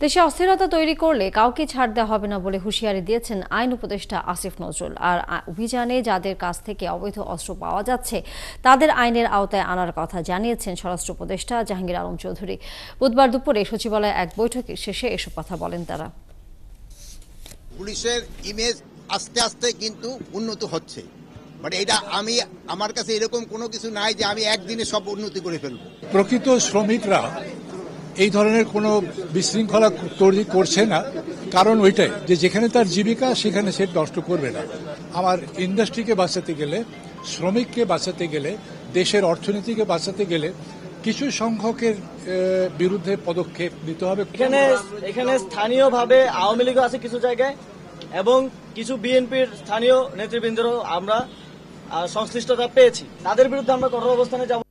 দেশে অস্থিরতা তৈরি করলে কাউকে ছাড় দেওয়া হবে না বলে হুঁশিয়ারি দিয়েছেন আইন উপদেষ্টা আসিফ নজরুল। আর অভিযানে যাদের কাছ থেকে অবৈধ অস্ত্র পাওয়া যাচ্ছে তাদের আইনের আওতায় আনার কথা জানিয়েছেন স্বরাষ্ট্র উপদেষ্টা জাহাঙ্গীর আলম চৌধুরী। বুধবার দুপুরে সচিবালয়ে এক বৈঠকে শেষে এসব কথা বলেন তারা। পুলিশের ইমেজ আস্তে আস্তে কিন্তু উন্নত হচ্ছে, বাট এটা আমার কাছে এরকম কোনো কিছু নাই যে আমি একদিনে সব উন্নতি করে ফেলবো। প্রকৃত শ্রমিকরা এই ধরনের কোনো বিশৃঙ্খলা তৈরি করছে না, কারণ ওইটাই যে যেখানে তার জীবিকা সেখানে সে নষ্ট করবে না। আমার ইন্ডাস্ট্রিকে বাঁচাতে গেলে, শ্রমিককে বাঁচাতে গেলে, দেশের অর্থনীতিকে বাঁচাতে গেলে কিছু সংখ্যকের বিরুদ্ধে পদক্ষেপ নিতে হবে। এখানে স্থানীয়ভাবে আওয়ামী লীগও আছে কিছু জায়গায়, এবং কিছু বিএনপির স্থানীয় নেতৃবৃন্দেরও আমরা সংশ্লিষ্টতা পেয়েছি। তাদের বিরুদ্ধে আমরা কঠোর অবস্থানে যাব।